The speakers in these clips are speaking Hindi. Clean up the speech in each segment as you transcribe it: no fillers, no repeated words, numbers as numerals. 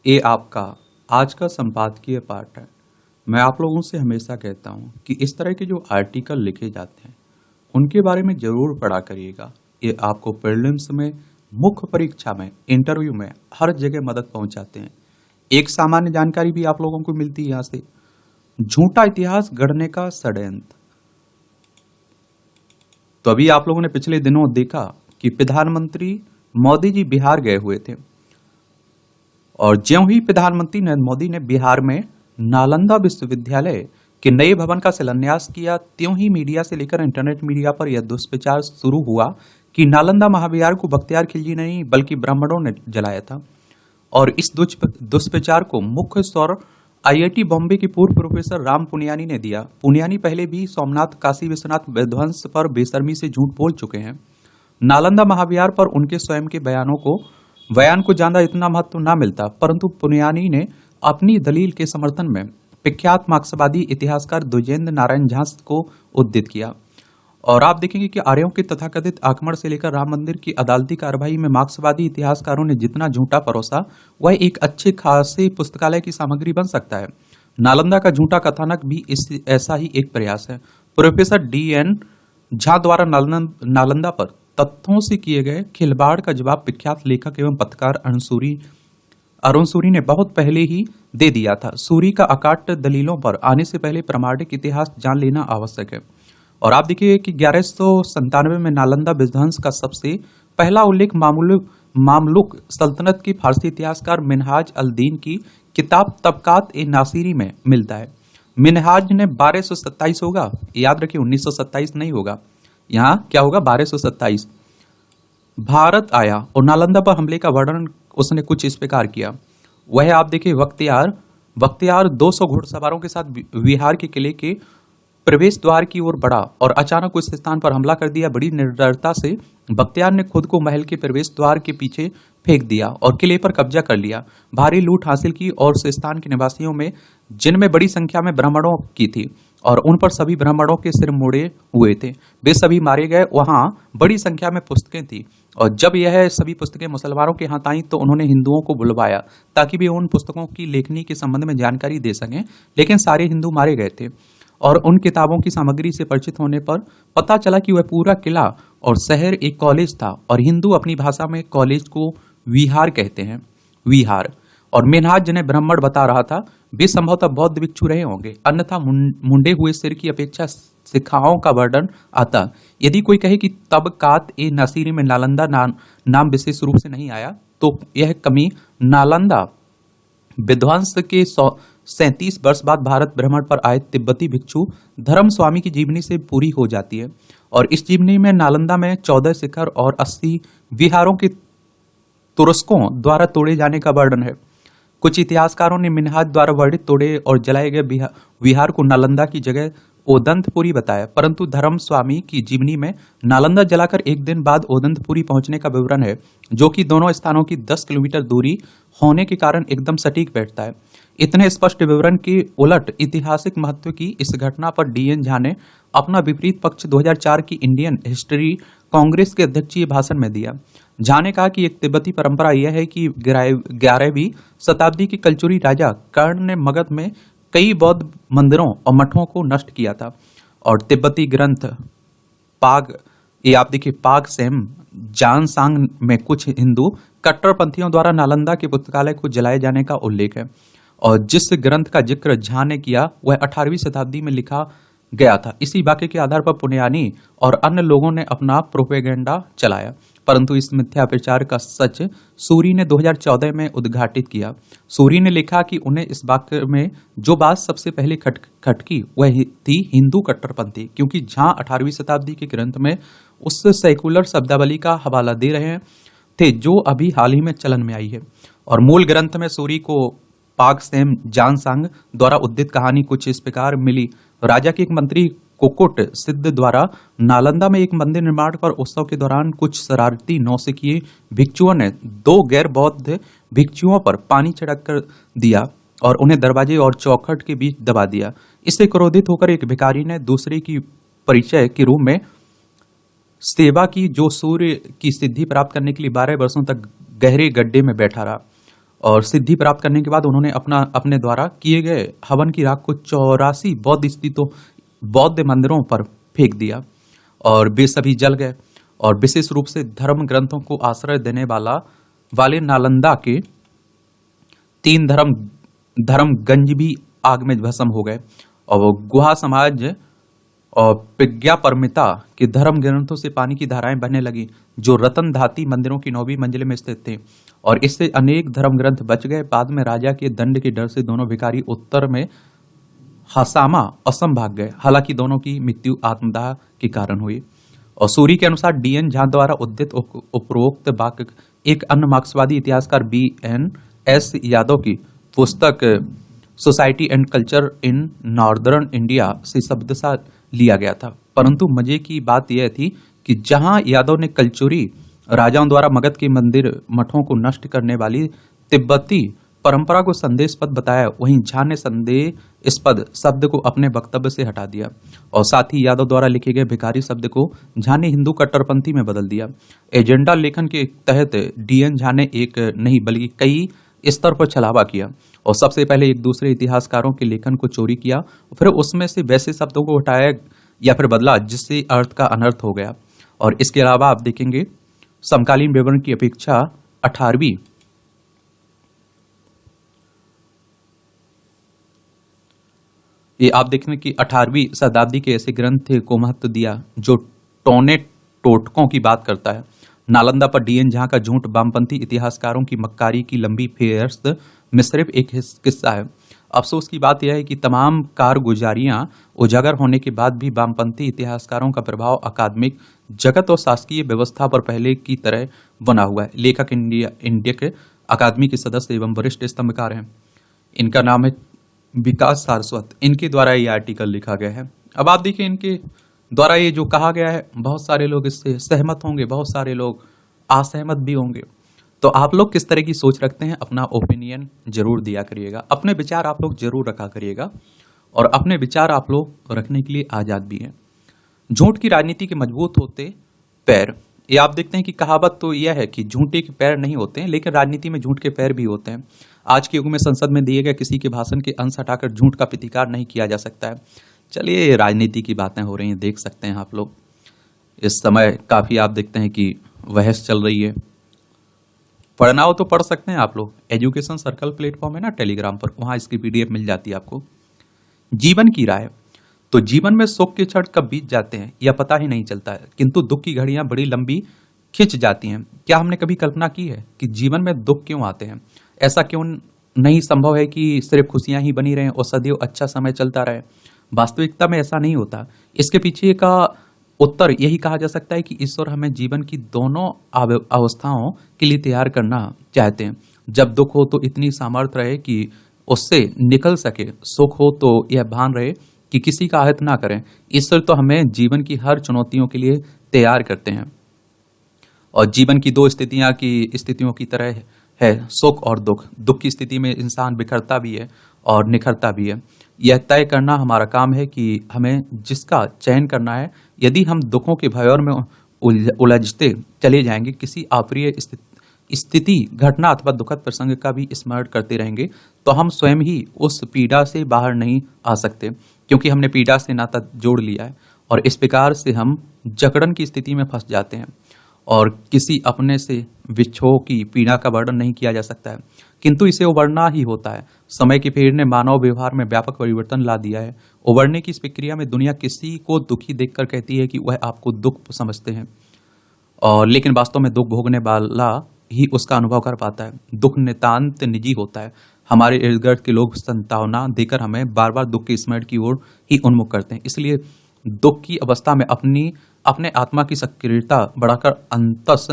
ये आपका आज का संपादकीय पाठ है। मैं आप लोगों से हमेशा कहता हूँ कि इस तरह के जो आर्टिकल लिखे जाते हैं उनके बारे में जरूर पढ़ा करिएगा। ये आपको प्रीलिम्स में, मुख्य परीक्षा में, इंटरव्यू में हर जगह मदद पहुंचाते हैं। एक सामान्य जानकारी भी आप लोगों को मिलती है यहाँ से। झूठा इतिहास गढ़ने का षड्यंत्र। तो अभी आप लोगों ने पिछले दिनों देखा कि प्रधानमंत्री मोदी जी बिहार गए हुए थे और ज्यों ही प्रधानमंत्री नरेंद्र मोदी ने बिहार में नालंदा विश्वविद्यालय के नए भवन का शिलान्यास किया, त्यों ही मीडिया से लेकर इंटरनेट मीडिया पर यह दुष्प्रचार शुरू हुआ कि नालंदा महाविहार को बख्तियार खिलजी नहीं बल्कि ब्राह्मणों ने जलाया था। और इस दुष्प्रचार को मुख्य स्वर आईआईटी बॉम्बे के पूर्व प्रोफेसर राम पुनियानी ने दिया। पुनियानी पहले भी सोमनाथ काशी विश्वनाथ विध्वंस पर बेशर्मी से झूठ बोल चुके हैं। नालंदा महाविहार पर उनके स्वयं के बयान को ज्यादा इतना महत्व न मिलता, परंतु पुनियानी ने अपनी दलील के समर्थन में प्रख्यात मार्क्सवादी इतिहासकार द्विजेंद्र नारायण झा को उद्धृत किया। और आप देखेंगे कि आर्यों के तथाकथित आक्रमण से लेकर राम मंदिर की अदालती कार्रवाई में मार्क्सवादी इतिहासकारों ने जितना झूठा परोसा वह एक अच्छे खासे पुस्तकालय की सामग्री बन सकता है। नालंदा का झूठा कथानक भी ऐसा ही एक प्रयास है। प्रोफेसर DN झा द्वारा नालंदा पर तथ्यों से किए गए खिलवाड़ का जवाब प्रख्यात लेखक एवं पत्रकार अरुण सूरी ने बहुत पहले ही दे दिया था। सूरी का अकाट्य दलीलों पर आने से पहले प्रामाणिक इतिहास जान लेना आवश्यक है। और आप देखिए कि 1197 में नालंदा विध्वंस का सबसे पहला उल्लेख मामलुक सल्तनत के फारसी इतिहासकार मिनहाज अल दीन की किताब तबकात ए नासिरी में मिलता है। मिनहाज ने 1227 होगा, याद रखिए 1927 नहीं होगा, यहाँ क्या होगा 1227 भारत आया और नालंदा पर हमले का वर्णन उसने कुछ इस प्रकार किया। वह आप देखिए बख्तियार 200 घुड़सवारों के साथ विहार के किले के प्रवेश द्वार की ओर बढ़ा और अचानक उस स्थान पर हमला कर दिया। बड़ी निडरता से बख्तियार ने खुद को महल के प्रवेश द्वार के पीछे फेंक दिया और किले पर कब्जा कर लिया। भारी लूट हासिल की और उस स्थान के निवासियों में, जिनमें बड़ी संख्या में ब्राह्मणों की थी, और उन पर सभी ब्राह्मणों के सिर मुड़े हुए थे, वे सभी मारे गए। वहां बड़ी संख्या में पुस्तकें थी और जब यह सभी पुस्तकें मुसलमानों के हाथ आई तो उन्होंने हिंदुओं को बुलवाया ताकि वे उन पुस्तकों की लेखनी के संबंध में जानकारी दे सकें, लेकिन सारे हिंदू मारे गए थे। और उन किताबों की सामग्री से परिचित होने पर पता चला कि वह पूरा किला और शहर एक कॉलेज था और हिंदू अपनी भाषा में कॉलेज को विहार कहते हैं, विहार। और मिनहाज जिन्हें ब्राह्मण बता रहा था वे संभवतः बौद्ध भिक्षु रहे होंगे, अन्यथा मुंडे हुए सिर की अपेक्षा शिखाओं का वर्णन आता। यदि कोई कहे कि तबकात ए नसीरी में नालंदा नाम विशेष रूप से नहीं आया तो यह कमी नालंदा विध्वंस के 37 वर्ष बाद भारत भ्रमण पर आए तिब्बती भिक्षु धर्म स्वामी की जीवनी से पूरी हो जाती है। और इस जीवनी में नालंदा में 14 शिखर और 80 विहारों के तुरस्कों द्वारा तोड़े जाने का वर्णन है। कुछ इतिहासकारों ने मिनहाज द्वारा वर्णित तोड़े और जलाए गए विहार को नालंदा की जगह ओदंतपुरी बताया, परंतु धर्म स्वामी की जीवनी में नालंदा जलाकर एक दिन बाद ओदंतपुरी पहुंचने का विवरण है, जो कि दोनों स्थानों की 10 किलोमीटर दूरी होने के कारण एकदम सटीक बैठता है। इतने स्पष्ट विवरण के उलट ऐतिहासिक महत्व की इस घटना पर DN झा ने अपना विपरीत पक्ष 2004 की इंडियन हिस्ट्री कांग्रेस के अध्यक्षीय भाषण में दिया। झा ने कहा कि एक तिब्बती परंपरा यह है कि 11वीं शताब्दी के कलचुरी राजा कर्ण ने मगध में कई बौद्ध मंदिरों और मठों को नष्ट किया था। और तिब्बती ग्रंथ पाग सेम जानसांग में कुछ हिंदू कट्टरपंथियों द्वारा नालंदा के पुस्तकालय को जलाए जाने का उल्लेख है। और जिस ग्रंथ का जिक्र झा ने किया वह 18वीं शताब्दी में लिखा गया था। इसी वाक्य के आधार पर पुनियानी और अन्य लोगों ने अपना प्रोपेगेंडा चलाया, परंतु इस मिथ्या प्रचार का सच सूरी ने 2014 में उद्घाटित किया। सूरी ने लिखा कि उन्हें इस वाक्य में जो बात सबसे पहले खटकी वह थी हिंदू कट्टरपंथी, क्योंकि झा 18वीं शताब्दी के ग्रंथ में उस सेकुलर शब्दावली का हवाला दे रहे थे जो अभी हाल ही में चलन में आई है। और मूल ग्रंथ में सूरी को पाक सेम जानसांग द्वारा उद्धृत कहानी कुछ इस प्रकार मिली। राजा के एक मंत्री कुकुट सिद्ध द्वारा नालंदा में एक मंदिर निर्माण पर उत्सव के दौरान कुछ शरारती नौसिखिए भिक्षुओं ने 2 गैर बौद्ध भिक्षुओं पर पानी छिड़क कर दिया और उन्हें दरवाजे और चौखट के बीच दबा दिया। इससे क्रोधित होकर एक भिखारी ने दूसरे की परिचय के रूप में सेवा की, जो सूर्य की सिद्धि प्राप्त करने के लिए 12 वर्षों तक गहरे गड्ढे में बैठा रहा। और सिद्धि प्राप्त करने के बाद उन्होंने अपने द्वारा किए गए हवन की राख को 84 बौद्ध मंदिरों पर फेंक दिया और वे सभी जल गए। और विशेष रूप से धर्म ग्रंथों को आश्रय देने वाले नालंदा के 3 धर्मगंज भी आग में भस्म हो गए। और वो गुहा समाज और प्रज्ञा परमिता के धर्म ग्रंथों से पानी की धाराएं बहने लगी, जो रतन धाती मंदिरों की 9वीं मंजिल में स्थित थे। और इससे अनेक धर्म ग्रंथ बच गए। बाद में राजा के दंड के डर से दोनों भिखारी उत्तर में हसामा असम भाग गए। हालांकि दोनों की मृत्यु आत्मदाह के कारण हुई। और सूरी के अनुसार डीएन झा द्वारा उद्धृत उपरोक्त वाक्य एक अन्य मार्क्सवादी इतिहासकार BNS यादव की पुस्तक society and culture in northern India से शब्दशः लिया गया था। परंतु मजे की बात यह थी कि जहां यादव ने कलचुरी राजाओं द्वारा मगध के मंदिर मठों को नष्ट करने वाली तिब्बती परंपरा को संदेशपद बताया, वहीं झा ने संदेशपद शब्द को अपने वक्तव्य से हटा दिया। और साथ ही यादव द्वारा लिखे गए भिखारी शब्द को झा ने हिंदू कट्टरपंथी में बदल दिया। एजेंडा लेखन के तहत DN झा ने एक नहीं बल्कि कई स्तर पर छलावा किया। और सबसे पहले एक दूसरे इतिहासकारों के लेखन को चोरी किया, फिर उसमें से वैसे शब्दों को हटाया या फिर बदला जिससे अर्थ का अनर्थ हो गया। और इसके अलावा आप देखेंगे समकालीन विवरण की अपेक्षा 18वीं ये आप देखेंगे कि 18वीं शताब्दी के ऐसे ग्रंथ को महत्व दिया जो टोने टोटकों की बात करता है। नालंदा पर DN झा का झूठ वामपंथी इतिहासकारों की मक्कारी की लंबी फेहरिस्त में सिर्फ एक किस्सा है। अफसोस की बात यह है कि तमाम कारगुजारियां उजागर होने के बाद भी वामपंथी इतिहासकारों का प्रभाव अकादमिक जगत और शासकीय व्यवस्था पर पहले की तरह बना हुआ है। लेखक इंडियक अकादमी के सदस्य एवं वरिष्ठ स्तंभकार हैं। इनका नाम है विकास सारस्वत। इनके द्वारा ये आर्टिकल लिखा गया है। अब आप देखिए इनके द्वारा ये जो कहा गया है, बहुत सारे लोग इससे सहमत होंगे, बहुत सारे लोग असहमत भी होंगे। तो आप लोग किस तरह की सोच रखते हैं, अपना ओपिनियन जरूर दिया करिएगा। अपने विचार आप लोग जरूर रखा करिएगा और अपने विचार आप लोग रखने के लिए आजाद भी हैं। झूठ की राजनीति के मजबूत होते पैर, ये आप देखते हैं कि कहावत तो यह है कि झूठे के पैर नहीं होते हैं, लेकिन राजनीति में झूठ के पैर भी होते हैं। आज के युग में संसद में दिए गए किसी के भाषण के अंश हटाकर झूठ का प्रतिकार नहीं किया जा सकता है। चलिए, राजनीति की बातें हो रही हैं, देख सकते हैं आप लोग। इस समय काफी आप देखते हैं कि बहस चल रही है। पढ़ना हो तो पढ़ सकते हैं आप लोग। एजुकेशन सर्कल प्लेटफॉर्म है ना टेलीग्राम पर, वहां इसकी PDF मिल जाती है आपको। जीवन की राय, तो जीवन में सुख के क्षण कब बीत जाते हैं यह पता ही नहीं चलता है, किंतु दुख की घड़ियां बड़ी लंबी खिंच जाती हैं। क्या हमने कभी कल्पना की है कि जीवन में दुख क्यों आते हैं? ऐसा क्यों नहीं संभव है कि सिर्फ खुशियां ही बनी रहें और सदैव अच्छा समय चलता रहे? वास्तविकता में ऐसा नहीं होता। इसके पीछे का उत्तर यही कहा जा सकता है कि ईश्वर हमें जीवन की दोनों अवस्थाओं के लिए तैयार करना चाहते हैं। जब दुख हो तो इतनी सामर्थ्य रहे कि उससे निकल सके, सुख हो तो यह भान रहे कि किसी का आहत ना करें। ईश्वर तो हमें जीवन की हर चुनौतियों के लिए तैयार करते हैं। और जीवन की 2 स्थितियों की तरह है, सुख और दुख। दुख की स्थिति में इंसान बिखरता भी है और निखरता भी है। यह तय करना हमारा काम है कि हमें जिसका चयन करना है। यदि हम दुखों के भंवर में उलझते चले जाएंगे, किसी अप्रिय स्थिति, घटना अथवा दुखद प्रसंग का भी स्मरण करते रहेंगे, तो हम स्वयं ही उस पीड़ा से बाहर नहीं आ सकते, क्योंकि हमने पीड़ा से नाता जोड़ लिया है। और इस प्रकार से हम जकड़न की स्थिति में फंस जाते हैं और किसी अपने से विछोह की पीड़ा का वर्णन नहीं किया जा सकता है, किंतु इसे उबरना ही होता है। समय की फेर ने मानव व्यवहार में व्यापक परिवर्तन ला दिया है। उबरने की इस प्रक्रिया में दुनिया किसी को दुखी देखकर कहती है कि वह आपको दुख समझते हैं, और लेकिन वास्तव में दुख भोगने वाला ही उसका अनुभव कर पाता है। दुख नितांत निजी होता है। हमारे इर्द गिर्द के लोग संतावना देकर हमें बार बार दुख के स्मरण की ओर ही उन्मुख करते हैं। इसलिए दुख की अवस्था में अपने आत्मा की सक्रियता बढ़ाकर अंतस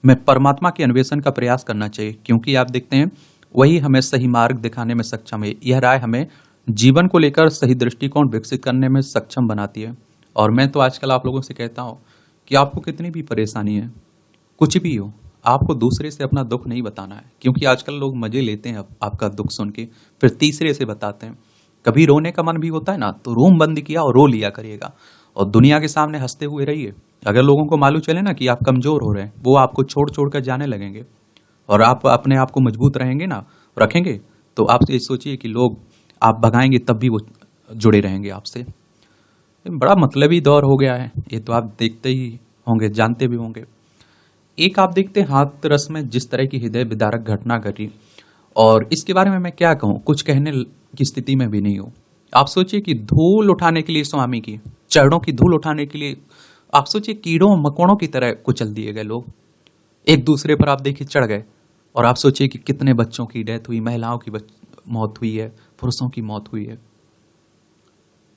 में परमात्मा के अन्वेषण का प्रयास करना चाहिए, क्योंकि आप देखते हैं वही हमें सही मार्ग दिखाने में सक्षम है। यह राय हमें जीवन को लेकर सही दृष्टिकोण विकसित करने में सक्षम बनाती है। और मैं तो आजकल आप लोगों से कहता हूं कि आपको कितनी भी परेशानी है, कुछ भी हो, आपको दूसरे से अपना दुख नहीं बताना है, क्योंकि आजकल लोग मजे लेते हैं आपका दुख सुन के, फिर तीसरे से बताते हैं। कभी रोने का मन भी होता है ना, तो रूम बंद किया और रो लिया करिएगा और दुनिया के सामने हंसते हुए रहिए। अगर लोगों को मालूम चले ना कि आप कमजोर हो रहे हैं, वो आपको छोड़ छोड़ कर जाने लगेंगे। और आप अपने आप को मजबूत रहेंगे ना, रखेंगे तो आप ये सोचिए कि लोग आप भगाएंगे तब भी वो जुड़े रहेंगे आपसे। बड़ा मतलबी दौर हो गया है ये, तो आप देखते ही होंगे, जानते भी होंगे। एक आप देखते हैं हाथरस में जिस तरह की हृदय विदारक घटना घटी, और इसके बारे में मैं क्या कहूँ, कुछ कहने की स्थिति में भी नहीं हूँ। आप सोचिए कि धूल उठाने के लिए स्वामी की चरणों की धूल उठाने के लिए आप सोचिए कीड़ों मकोड़ों की तरह कुचल दिए गए लोग, एक दूसरे पर आप देखिए चढ़ गए। और आप सोचिए कि कितने बच्चों की डेथ हुई, महिलाओं की मौत हुई है, पुरुषों की मौत हुई है।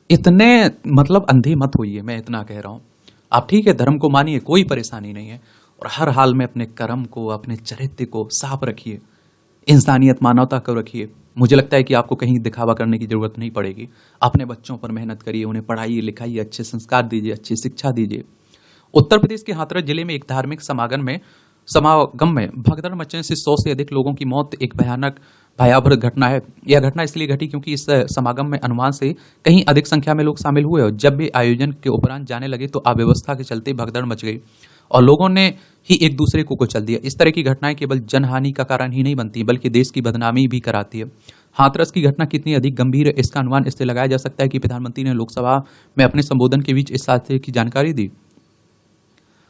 इतने मतलब अंधे मत होइए, मैं इतना कह रहा हूं। आप ठीक है धर्म को मानिए, कोई परेशानी नहीं है, और हर हाल में अपने कर्म को, अपने चरित्र को साफ रखिए, इंसानियत मानवता को रखिए। मुझे लगता है कि आपको कहीं दिखावा करने की जरूरत नहीं पड़ेगी। अपने बच्चों पर मेहनत करिए, उन्हें पढ़ाइए लिखाइए, अच्छे संस्कार दीजिए, अच्छी शिक्षा दीजिए। उत्तर प्रदेश के हाथरस जिले में एक धार्मिक समागम में भगदड़ मचने से 100 से अधिक लोगों की मौत एक भयावह घटना है। यह घटना इसलिए घटी क्योंकि इस समागम में अनुमान से कहीं अधिक संख्या में लोग शामिल हुए, और जब भी आयोजन के उपरांत जाने लगे तो अव्यवस्था के चलते भगदड़ मच गई और लोगों ने ही एक दूसरे को कुचल दिया। इस तरह की घटनाएं केवल जनहानि का कारण ही नहीं बनती बल्कि देश की बदनामी भी कराती है। हाथरस की घटना कितनी अधिक गंभीर है इसका अनुमान इससे लगाया जा सकता है कि प्रधानमंत्री ने लोकसभा में अपने संबोधन के बीच इस हादसे की जानकारी दी,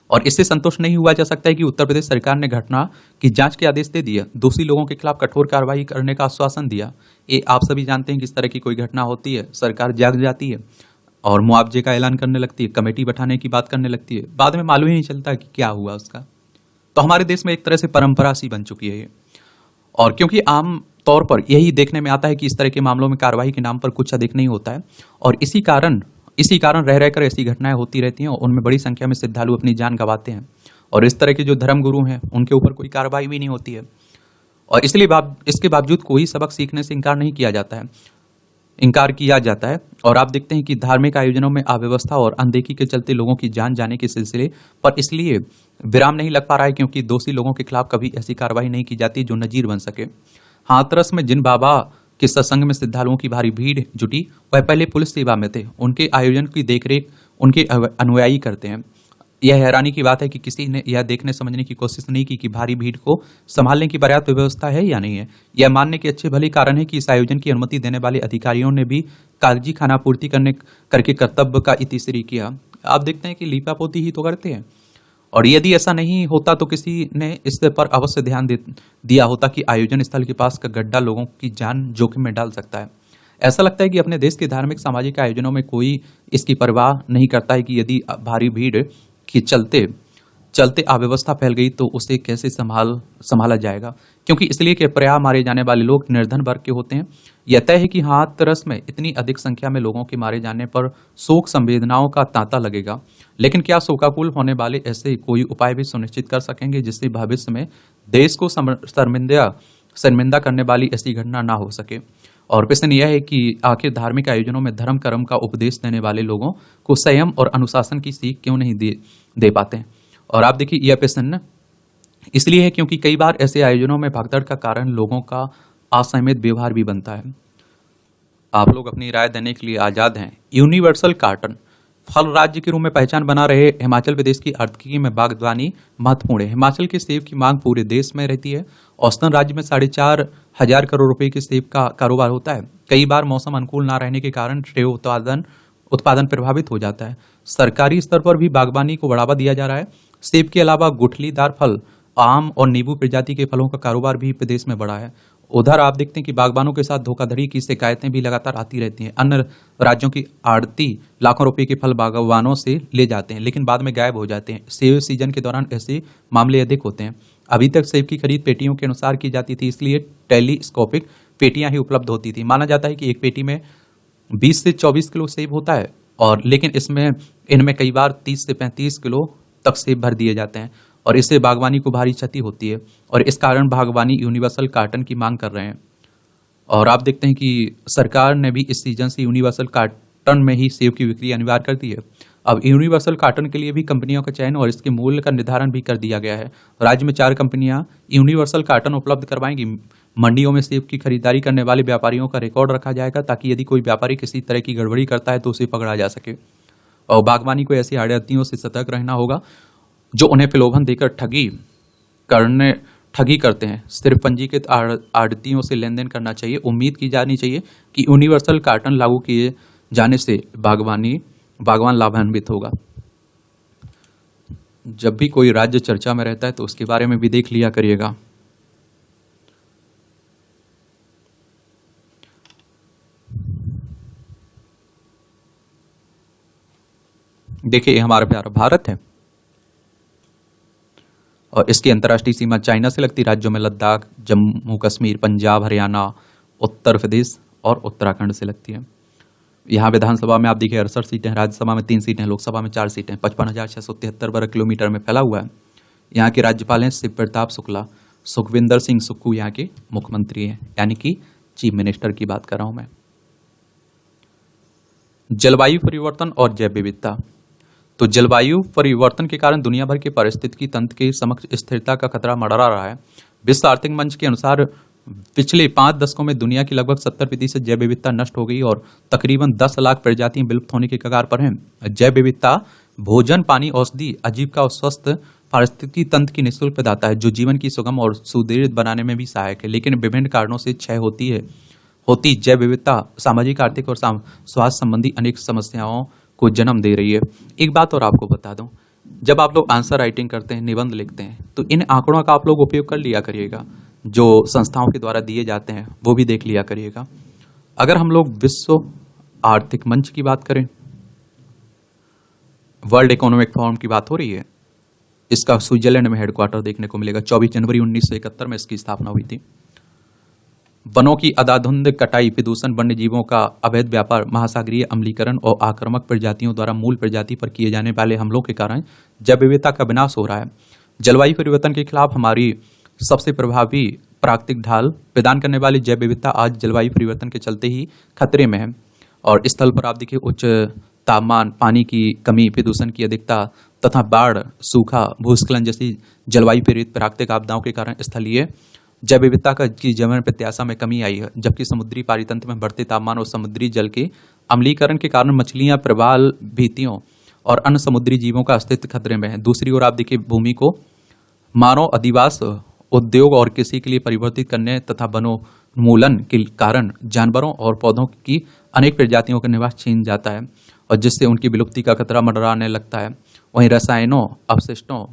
और इससे संतोष नहीं हुआ जा सकता है कि उत्तर प्रदेश सरकार ने घटना की जांच के आदेश दे दिया, दोषी लोगों के खिलाफ कठोर कार्रवाई करने का आश्वासन दिया। ये आप सभी जानते हैं कि इस तरह की कोई घटना होती है सरकार जाग जाती है और मुआवजे का ऐलान करने लगती है, कमेटी बैठाने की बात करने लगती है, बाद में मालूम ही नहीं चलता कि क्या हुआ उसका। तो हमारे देश में एक तरह से परंपरा सी बन चुकी है ये, और क्योंकि आम तौर पर यही देखने में आता है कि इस तरह के मामलों में कार्रवाई के नाम पर कुछ अधिक नहीं होता है, और इसी कारण रह रहकर ऐसी घटनाएं होती रहती हैं और उनमें बड़ी संख्या में श्रद्धालु अपनी जान गंवाते हैं, और इस तरह के जो धर्म गुरु हैं उनके ऊपर कोई कार्रवाई भी नहीं होती है। और इसलिए इसके बावजूद कोई सबक सीखने से इनकार किया जाता है। और आप देखते हैं कि धार्मिक आयोजनों में अव्यवस्था और अनदेखी के चलते लोगों की जान जाने के सिलसिले पर इसलिए विराम नहीं लग पा रहा है क्योंकि दोषी लोगों के खिलाफ कभी ऐसी कार्रवाई नहीं की जाती जो नजीर बन सके। हाथरस में जिन बाबा के सत्संग में श्रद्धालुओं की भारी भीड़ जुटी वह पहले पुलिस सेवा में थे, उनके आयोजन की देखरेख उनके अनुयायी करते हैं। यह हैरानी की बात है कि किसी ने यह देखने समझने की कोशिश नहीं की कि भारी भीड़ को संभालने की पर्याप्त व्यवस्था है या नहीं है। यह मानने के अच्छे भले कारण है कि इस आयोजन की अनुमति देने वाले अधिकारियों ने भी कागजी खानापूर्ति करके कर्तव्य का इतिश्री किया। आप देखते हैं कि लीपापोती ही तो करते हैं, और यदि ऐसा नहीं होता तो किसी ने इस पर अवश्य ध्यान दिया होता कि आयोजन स्थल के पास का गड्ढा लोगों की जान जोखिम में डाल सकता है। ऐसा लगता है कि अपने देश के धार्मिक सामाजिक आयोजनों में कोई इसकी परवाह नहीं करता है कि यदि भारी भीड़ के चलते अव्यवस्था फैल गई तो उसे कैसे संभाला जाएगा, क्योंकि इसलिए कि प्रायः मारे जाने वाले लोग निर्धन वर्ग के होते हैं। यह तय है कि हाथरस में इतनी अधिक संख्या में लोगों के मारे जाने पर शोक संवेदनाओं का तांता लगेगा, लेकिन क्या शोकाकुल होने वाले ऐसे कोई उपाय भी सुनिश्चित कर सकेंगे जिससे भविष्य में देश को शर्मिंदा करने वाली ऐसी घटना ना हो सके। और प्रश्न यह है कि आखिर धार्मिक आयोजनों में धर्म कर्म का उपदेश देने वाले लोगों को संयम और अनुशासन की सीख क्यों नहीं दे पाते हैं। और आप देखिए यह प्रश्न इसलिए है क्योंकि कई बार ऐसे आयोजनों में भगदड़ का कारण लोगों का असंयमित व्यवहार भी बनता है। आप लोग अपनी राय देने के लिए आजाद हैं। यूनिवर्सल कार्टन फल राज्य के रूप में पहचान बना रहे हिमाचल प्रदेश की आर्थिकी में बागवानी महत्वपूर्ण है। हिमाचल के सेब की मांग पूरे देश में रहती है। औसतन राज्य में 4,500 करोड़ रुपए के सेब का कारोबार होता है। कई बार मौसम अनुकूल ना रहने के कारण सेब उत्पादन प्रभावित हो जाता है। सरकारी स्तर पर भी बागवानी को बढ़ावा दिया जा रहा है। सेब के अलावा गुठलीदार फल, आम और नींबू प्रजाति के फलों का कारोबार भी प्रदेश में बढ़ा है। उधर आप देखते हैं कि बागबानों के साथ धोखाधड़ी की शिकायतें भी लगातार आती रहती हैं। अन्य राज्यों की आड़ती लाखों रुपए के फल बागवानों से ले जाते हैं लेकिन बाद में गायब हो जाते हैं। सेब सीजन के दौरान ऐसे मामले अधिक होते हैं। अभी तक सेब की खरीद पेटियों के अनुसार की जाती थी, इसलिए टेलीस्कोपिक पेटियां ही उपलब्ध होती थी। माना जाता है कि एक पेटी में 20 से 24 किलो सेब होता है, और लेकिन इनमें कई बार 30 से 35 किलो तक सेब भर दिए जाते हैं, और इससे बागवानी को भारी क्षति होती है, और इस कारण बागवानी यूनिवर्सल कार्टन की मांग कर रहे हैं। और आप देखते हैं कि सरकार ने भी इस सीजन से यूनिवर्सल कार्टन में ही सेब की बिक्री अनिवार्य कर दी है। अब यूनिवर्सल कार्टन के लिए भी कंपनियों का चयन और इसके मूल्य का निर्धारण भी कर दिया गया है। राज्य में 4 कंपनियां यूनिवर्सल कार्टन उपलब्ध करवाएंगी। मंडियों में सेब की खरीदारी करने वाले व्यापारियों का रिकॉर्ड रखा जाएगा ताकि यदि कोई व्यापारी किसी तरह की गड़बड़ी करता है तो उसे पकड़ा जा सके। और बागवानी को ऐसी आड़तियों से सतर्क रहना होगा जो उन्हें प्रलोभन देकर ठगी करते हैं। सिर्फ पंजीकृत आढ़तियों से लेन देन करना चाहिए। उम्मीद की जानी चाहिए कि यूनिवर्सल कार्टन लागू किए जाने से बागवान लाभान्वित होगा। जब भी कोई राज्य चर्चा में रहता है तो उसके बारे में भी देख लिया करिएगा। देखिए, ये हमारा प्यारा भारत है और इसकी अंतर्राष्ट्रीय सीमा चाइना से लगती राज्यों में लद्दाख, जम्मू कश्मीर, पंजाब, हरियाणा, उत्तर प्रदेश और उत्तराखंड से लगती है। यहाँ विधानसभा में आप देखिए 68 सीटें हैं, राज्यसभा में 3 सीटें हैं, लोकसभा में 4 सीटें हैं, 55,673 वर्ग किलोमीटर में फैला हुआ है। यहाँ के राज्यपाल हैं शिव प्रताप शुक्ला। सुखविंदर सिंह सुक्खू यहाँ के मुख्यमंत्री हैं, यानी कि चीफ मिनिस्टर की बात कर रहा हूं मैं। जलवायु परिवर्तन और जैव विविधता। तो जलवायु परिवर्तन के कारण दुनिया भर के पारिस्थितिकी तंत्र के समक्ष स्थिरता का खतरा मंडरा रहा है। विश्व आर्थिक मंच के अनुसार पिछले 5 दशकों में दुनिया की लगभग 70% जैव विविधता नष्ट हो गई और तकरीबन 10 लाख प्रजातियां विलुप्त होने के कगार पर हैं। जैव विविधता भोजन, पानी, औषधि, आजीविका और स्वस्थ पारिस्थितिकी तंत्र की निःशुल्क प्रदाता है, जो जीवन की सुगम और सुदृढ़ बनाने में भी सहायक है। लेकिन विभिन्न कारणों से क्षय होती जैव विविधता सामाजिक, आर्थिक और स्वास्थ्य संबंधी अनेक समस्याओं को जन्म दे रही है। एक बात और आपको बता दूं, जब आप लोग आंसर राइटिंग करते हैं, निबंध लिखते हैं, तो इन आंकड़ों का आप लोग उपयोग कर लिया करिएगा। जो संस्थाओं के द्वारा दिए जाते हैं वो भी देख लिया करिएगा। अगर हम लोग विश्व आर्थिक मंच की बात करें, वर्ल्ड इकोनॉमिक फोरम की बात हो रही है, इसका स्विट्जरलैंड में हेडक्वार्टर देखने को मिलेगा। 24 जनवरी 1971 में इसकी स्थापना हुई थी। वनों की अंधाधुंध कटाई, प्रदूषण, वन्य जीवों का अवैध व्यापार, महासागरीय अम्लीकरण और आक्रामक प्रजातियों द्वारा मूल प्रजाति पर किए जाने वाले हमलों के कारण जैव विविधता का विनाश हो रहा है। जलवायु परिवर्तन के खिलाफ हमारी सबसे प्रभावी प्राकृतिक ढाल प्रदान करने वाली जैव विविधता आज जलवायु परिवर्तन के चलते ही खतरे में है। और इस स्थल पर आप देखिए उच्च तापमान, पानी की कमी, प्रदूषण की अधिकता तथा बाढ़, सूखा, भूस्खलन जैसी जलवायु प्रेरित प्राकृतिक आपदाओं के कारण स्थलीय जैव विविधता की जीवन प्रत्याशा में कमी आई है। जबकि समुद्री पारितंत्र में बढ़ते तापमान और समुद्री जल के अम्लीकरण के कारण मछलियां, प्रवाल भित्तियों और अन्य समुद्री जीवों का अस्तित्व खतरे में है। दूसरी ओर आप देखिए भूमि को मानव अधिवास, उद्योग और कृषि के लिए परिवर्तित करने तथा वनोन्मूलन के कारण जानवरों और पौधों की अनेक प्रजातियों का निवास छीन जाता है और जिससे उनकी विलुप्ति का खतरा मंडराने लगता है। वहीं रसायनों, अपशिष्टों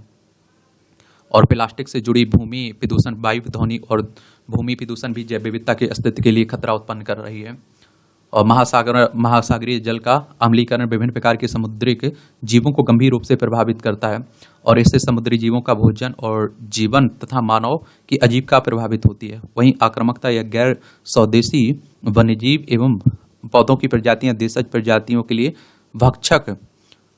और प्लास्टिक से जुड़ी भूमि प्रदूषण, वायु ध्वनि और भूमि प्रदूषण भी जैव विविधता के अस्तित्व के लिए खतरा उत्पन्न कर रही है। और महासागरीय जल का अम्लीकरण विभिन्न प्रकार के समुद्रिक जीवों को गंभीर रूप से प्रभावित करता है और इससे समुद्री जीवों का भोजन और जीवन तथा मानव की आजीविका प्रभावित होती है। वहीं आक्रामकता या गैर स्वदेशी वन्यजीव एवं पौधों की प्रजातियां देशज प्रजातियों के लिए भक्षक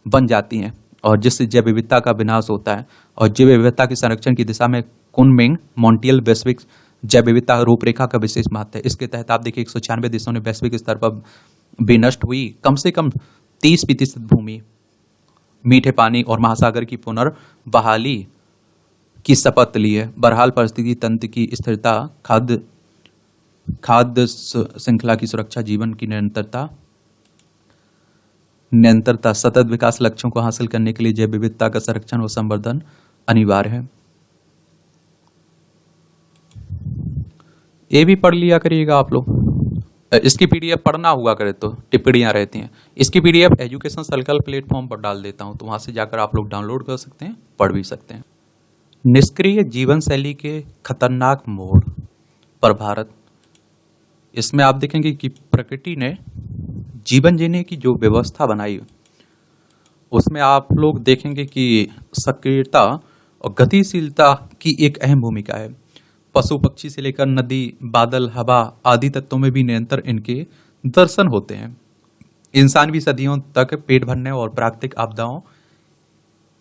बन जाती हैं और जिससे जैव विविधता का विनाश होता है। और जैव विविधता के संरक्षण की दिशा में कुनमिंग मॉन्ट्रियल वैश्विक जैव विविधता रूपरेखा का विशेष महत्व है। इसके तहत आप देखिए 196 देशों ने वैश्विक स्तर पर विनष्ट हुई कम से कम 30% भूमि, मीठे पानी और महासागर की पुनर्बहाली की शपथ ली है। बहरहाल परिस्थिति तंत्र की स्थिरता, खाद्य श्रृंखला की सुरक्षा, जीवन की निरंतरता, सतत विकास लक्ष्यों को हासिल करने के लिए जैव विविधता का संरक्षण और संवर्धन अनिवार्य है। ये भी पढ़ लिया करिएगा आप लोग। इसकी पीडीएफ पढ़ना हुआ करे तो टिप्पणियां रहती हैं। इसकी पीडीएफ एजुकेशन सर्कल प्लेटफॉर्म पर डाल देता हूं, तो वहां से जाकर आप लोग डाउनलोड कर सकते हैं, पढ़ भी सकते हैं। निष्क्रिय जीवन शैली के खतरनाक मोड़ पर भारत। इसमें आप देखेंगे कि प्रकृति ने जीवन जीने की जो व्यवस्था बनाई उसमें आप लोग देखेंगे कि सक्रियता और गतिशीलता की एक अहम भूमिका है। पशु पक्षी से लेकर नदी, बादल, हवा आदि तत्वों में भी निरंतर इनके दर्शन होते हैं। इंसान भी सदियों तक पेट भरने और प्राकृतिक आपदाओं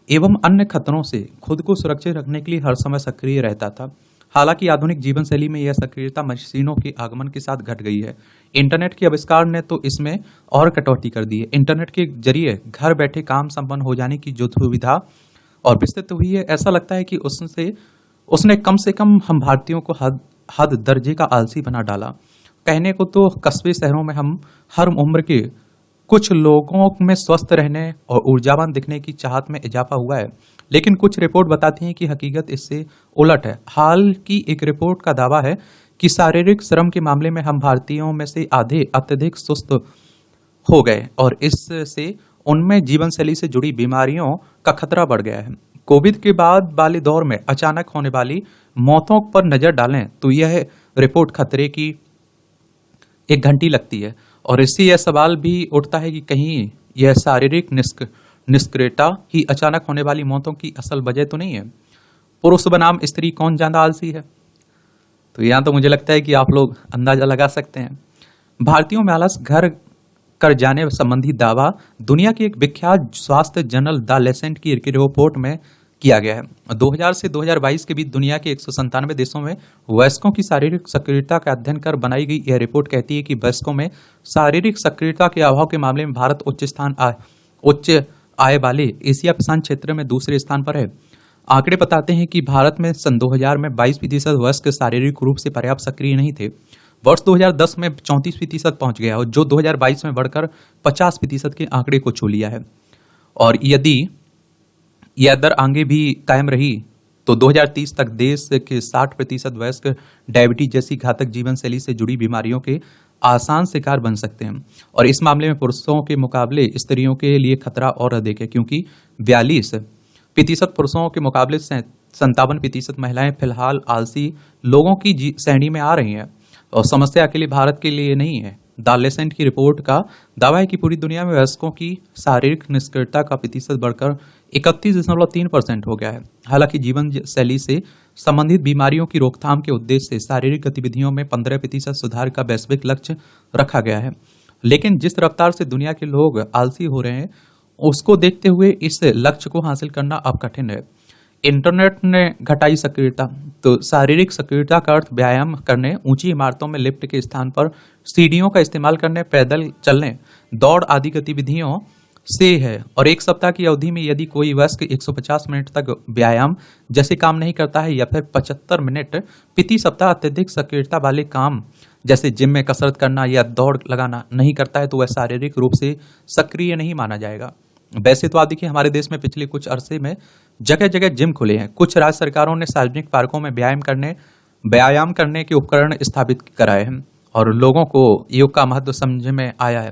एवं अन्य खतरों से खुद को सुरक्षित रखने के लिए हर समय सक्रिय रहता था। हालांकि आधुनिक जीवन शैली में यह सक्रियता मशीनों के आगमन के साथ घट गई है। इंटरनेट के आविष्कार ने तो इसमें और कटौती कर दी है। इंटरनेट के जरिए घर बैठे काम संपन्न हो जाने की जो सुविधा और विस्तृत हुई है, ऐसा लगता है कि उसने कम से कम हम भारतीयों को हद दर्जे का आलसी बना डाला। कहने को तो कस्बे शहरों में हम हर उम्र के कुछ लोगों में स्वस्थ रहने और ऊर्जावान दिखने की चाहत में इजाफा हुआ है, लेकिन कुछ रिपोर्ट बताती हैं कि हकीकत इससे उलट है। हाल की एक रिपोर्ट का दावा है कि शारीरिक श्रम के मामले में हम भारतीयों में से आधे अत्यधिक सुस्त हो गए और इससे उनमें जीवन शैली से जुड़ी बीमारियों का खतरा बढ़ गया है। कोविड के बाद वाले दौर में अचानक होने वाली मौतों पर नजर डालें तो यह रिपोर्ट खतरे की एक घंटी लगती है। और इससे यह सवाल भी उठता है कि कहीं यह शारीरिक निष्क्रियता ही अचानक होने वाली मौतों की असल वजह तो नहीं है। पुरुष बनाम स्त्री कौन ज्यादा आलसी है? तो यहाँ तो मुझे लगता है कि आप लोग अंदाजा लगा सकते हैं। भारतीयों में आलस घर कर जाने संबंधी दावा दुनिया की एक विख्यात स्वास्थ्य जर्नल द लेसेंट की एक रिपोर्ट में किया गया है। 2000 से 2022 के बीच दुनिया के 197 देशों में वयस्कों की शारीरिक सक्रियता का अध्ययन कर बनाई गई यह रिपोर्ट कहती है कि वयस्कों में शारीरिक सक्रियता के अभाव के मामले में भारत उच्च आय वाले एशिया प्रशांत क्षेत्र में दूसरे स्थान पर है। आंकड़े बताते हैं कि भारत में सन 2000 में 22% वयस्क शारीरिक रूप से पर्याप्त सक्रिय नहीं थे। वर्ष 2010 में 34% पहुंच गया और जो 2022 में बढ़कर 50% के आंकड़े को छू लिया है। और यदि यह दर आगे भी कायम रही तो 2030 तक देश के 60% वयस्क डायबिटीज जैसी घातक जीवन शैली से जुड़ी बीमारियों के आसान शिकार बन सकते हैं। और इस मामले में पुरुषों के मुकाबले स्त्रियों के लिए खतरा और अधिक है, क्योंकि 42% पुरुषों के मुकाबले 57% महिलाएं फिलहाल आलसी लोगों की श्रेणी में आ रही हैं। और समस्या अकेले भारत के लिए नहीं है। द लेसेंट की रिपोर्ट का दावा है कि पूरी दुनिया में वयस्कों की शारीरिक निष्क्रियता का प्रतिशत बढ़कर 31.3% हो गया है। हालांकि जीवन शैली से संबंधित बीमारियों की रोकथाम के उद्देश्य से शारीरिक गतिविधियों में 15% सुधार का वैश्विक लक्ष्य रखा गया है, लेकिन जिस रफ्तार से दुनिया के लोग आलसी हो रहे हैं उसको देखते हुए इस लक्ष्य को हासिल करना अब कठिन है। इंटरनेट ने घटाई सक्रियता। तो शारीरिक सक्रियता का अर्थ व्यायाम करने, ऊंची इमारतों में लिफ्ट के स्थान पर सीढ़ियों का इस्तेमाल करने, पैदल चलने, दौड़ आदि गतिविधियों से है। और एक सप्ताह की अवधि में यदि कोई वयस्क 150 मिनट तक व्यायाम जैसे काम नहीं करता है या फिर 75 मिनट प्रति सप्ताह अत्यधिक सक्रियता वाले काम जैसे जिम में कसरत करना या दौड़ लगाना नहीं करता है तो वह शारीरिक रूप से सक्रिय नहीं माना जाएगा। वैसे तो आप देखिए हमारे देश में पिछले कुछ अरसे में जगह जगह जिम खुले हैं। कुछ राज्य सरकारों ने सार्वजनिक पार्कों में व्यायाम करने के उपकरण स्थापित कराए हैं और लोगों को योग का महत्व समझ में आया है।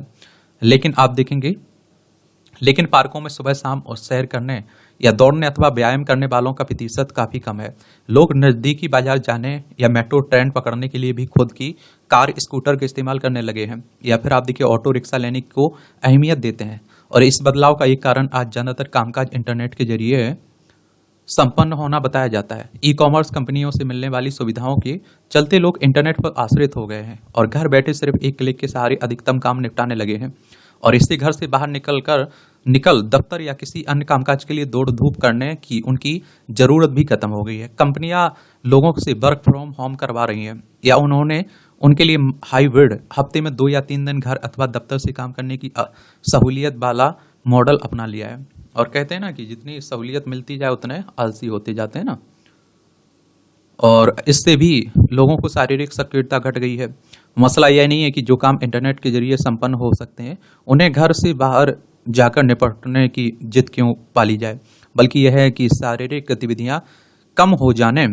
लेकिन पार्कों में सुबह शाम और सैर करने या दौड़ने अथवा व्यायाम करने वालों का प्रतिशत काफी कम है। लोग नजदीकी बाजार जाने या मेट्रो ट्रेन पकड़ने के लिए भी खुद की कार स्कूटर का इस्तेमाल करने लगे हैं या फिर आप देखिए ऑटो रिक्शा लेने को अहमियत देते हैं। और इस बदलाव का एक कारण आज ज्यादातर कामकाज इंटरनेट के जरिए संपन्न होना बताया जाता है। ई कॉमर्स कंपनियों से मिलने वाली सुविधाओं के चलते लोग इंटरनेट पर आश्रित हो गए हैं और घर बैठे सिर्फ एक क्लिक के सहारे अधिकतम काम निपटाने लगे हैं। और इससे घर से बाहर निकल दफ्तर या किसी अन्य कामकाज के लिए दौड़ धूप करने की उनकी जरूरत भी खत्म हो गई है। कंपनियां लोगों से वर्क फ्रॉम होम करवा रही हैं या उन्होंने उनके लिए हाइब्रिड हफ्ते में 2 या 3 दिन घर अथवा दफ्तर से काम करने की सहूलियत वाला मॉडल अपना लिया है। और कहते हैं ना कि जितनी सहूलियत मिलती जाए उतने आलसी होते जाते हैं ना। और इससे भी लोगों को शारीरिक सक्रियता घट गई है। मसला यह नहीं है कि जो काम इंटरनेट के जरिए संपन्न हो सकते हैं उन्हें घर से बाहर जाकर निपटने की जिद क्यों पाली जाए, बल्कि यह है कि शारीरिक गतिविधियां कम हो जाने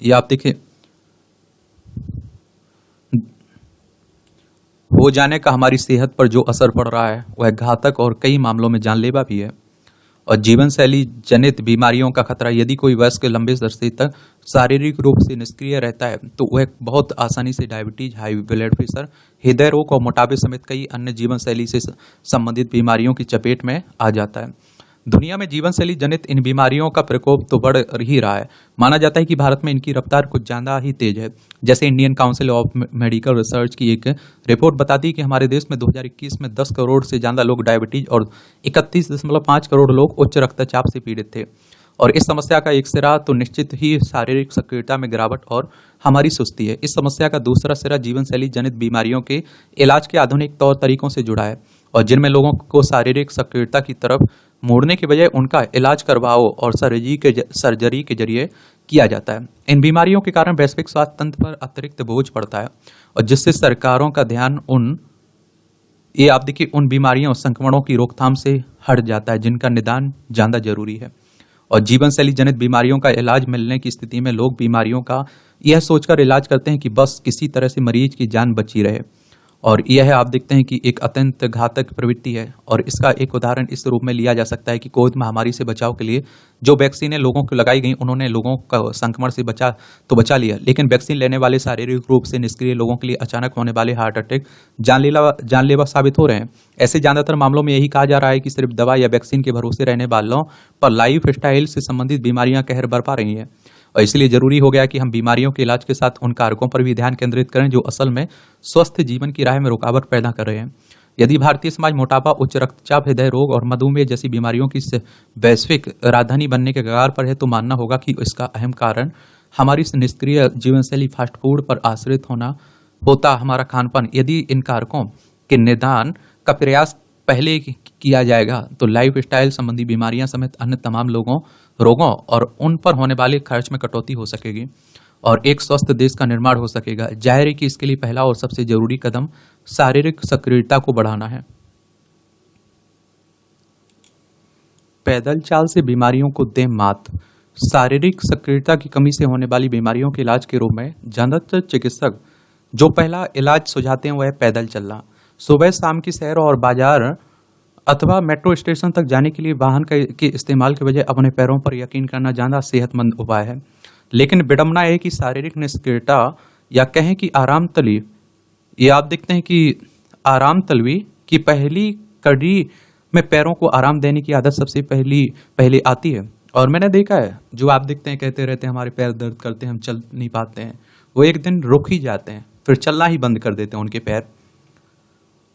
या आप देखिए हो जाने का हमारी सेहत पर जो असर पड़ रहा है वह घातक और कई मामलों में जानलेवा भी है। और जीवन शैली जनित बीमारियों का खतरा, यदि कोई वयस्क लंबे अरसे तक शारीरिक रूप से निष्क्रिय रहता है तो वह बहुत आसानी से डायबिटीज, हाई ब्लड प्रेशर, हृदय रोग और मोटापे समेत कई अन्य जीवन शैली से संबंधित बीमारियों की चपेट में आ जाता है। दुनिया में जीवन शैली जनित इन बीमारियों का प्रकोप तो बढ़ ही रहा है। माना जाता है कि भारत में इनकी रफ्तार कुछ ज्यादा ही तेज है। जैसे Indian council of medical research की एक रिपोर्ट बताती है कि हमारे देश में 2021 में 10 करोड़ से ज्यादा लोग डायबिटीज और 31.5 करोड़ लोग उच्च रक्तचाप से पीड़ित थे। और इस समस्या का एक सिरा तो निश्चित ही शारीरिक सक्रियता में गिरावट और हमारी सुस्ती है। इस समस्या का दूसरा सिरा जीवन शैली जनित बीमारियों के इलाज के आधुनिक तौर तरीकों से जुड़ा है और जिनमें लोगों को शारीरिक सक्रियता की तरफ मोड़ने के बजाय उनका इलाज करवाओ और सर्जरी के जरिए किया जाता है। इन बीमारियों के कारण वैश्विक स्वास्थ्य तंत्र पर अतिरिक्त बोझ पड़ता है और जिससे सरकारों का ध्यान उन ये आप देखिए उन बीमारियों और संक्रमणों की रोकथाम से हट जाता है जिनका निदान ज्यादा जरूरी है। और जीवन शैली जनित बीमारियों का इलाज मिलने की स्थिति में लोग बीमारियों का यह सोचकर इलाज करते हैं कि बस किसी तरह से मरीज की जान बची रहे। और यह आप देखते हैं कि एक अत्यंत घातक प्रवृत्ति है। और इसका एक उदाहरण इस रूप में लिया जा सकता है कि कोविड महामारी से बचाव के लिए जो वैक्सीनें लोगों को लगाई गई, उन्होंने लोगों का संक्रमण से बचा लिया, लेकिन वैक्सीन लेने वाले शारीरिक रूप से निष्क्रिय लोगों के लिए अचानक होने वाले हार्ट अटैक जानलेवा साबित हो रहे हैं। ऐसे ज्यादातर मामलों में यही कहा जा रहा है कि सिर्फ दवा या वैक्सीन के भरोसे रहने वालों पर लाइफ स्टाइल से संबंधित बीमारियां कहर बरपा रही हैं। और इसलिए जरूरी हो गया कि हम बीमारियों के इलाज के साथ उन कारकों पर भी ध्यान केंद्रित करें जो असल में स्वस्थ जीवन की राह में रुकावट पैदा कर रहे हैं। यदि भारतीय समाज मोटापा, उच्च रक्तचाप, हृदय रोग और मधुमेह जैसी बीमारियों की वैश्विक राजधानी बनने के कगार पर है, तो मानना होगा कि इसका अहम कारण हमारी निष्क्रिय जीवनशैली, फास्ट फूड पर आश्रित होता हमारा खानपान। यदि इन कारकों के निदान का प्रयास पहले किया जाएगा तो लाइफ स्टाइल संबंधी बीमारियां समेत अन्य तमाम रोगों और उन पर होने वाले खर्च में कटौती हो सकेगी और एक स्वस्थ देश का निर्माण हो सकेगा। जाहिर है कि इसके लिए पहला और सबसे जरूरी कदम शारीरिक सक्रियता को बढ़ाना है। पैदल चाल से बीमारियों को दें मात। शारीरिक सक्रियता की कमी से होने वाली बीमारियों के इलाज के रूप में ज्यादातर चिकित्सक जो पहला इलाज सुझाते हैं वह है पैदल चलना। सुबह शाम की सैर और बाजार अथवा मेट्रो स्टेशन तक जाने के लिए वाहन के इस्तेमाल के बजाय अपने पैरों पर यकीन करना ज्यादा सेहतमंद उपाय है। लेकिन विडंबना है कि शारीरिक निष्क्रियता या कहें कि आराम तलवी, ये आप देखते हैं कि आराम तलवी की पहली कड़ी में पैरों को आराम देने की आदत सबसे पहले आती है। और मैंने देखा है जो आप देखते हैं कहते रहते हैं हमारे पैर दर्द करते हैं, हम चल नहीं पाते हैं, वो एक दिन रुक ही जाते हैं, फिर चलना ही बंद कर देते हैं उनके पैर।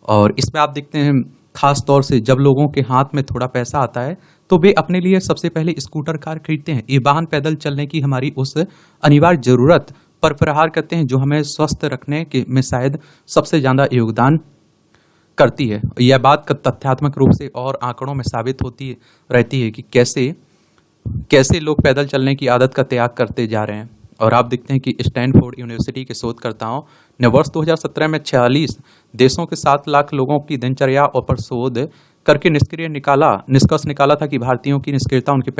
और इसमें आप देखते हैं खास तौर से जब लोगों के हाथ में थोड़ा पैसा आता है तो वे अपने लिए सबसे पहले स्कूटर कार खरीदते हैं। ये वाहन पैदल चलने की हमारी उस अनिवार्य जरूरत पर प्रहार करते हैं जो हमें स्वस्थ रखने के में शायद सबसे ज्यादा योगदान करती है। यह बात तथ्यात्मक रूप से और आंकड़ों में साबित होती रहती है कि कैसे लोग पैदल चलने की आदत का त्याग करते जा रहे हैं। और आप देखते हैं कि स्टैनफोर्ड यूनिवर्सिटी के शोधकर्ताओं ने वर्ष 2017 में 46 देशों के 7 लाख लोगों की दिनचर्या पर शोध करके निष्कर्ष निकाला था कि भारतीयों की निष्क्रियता उनके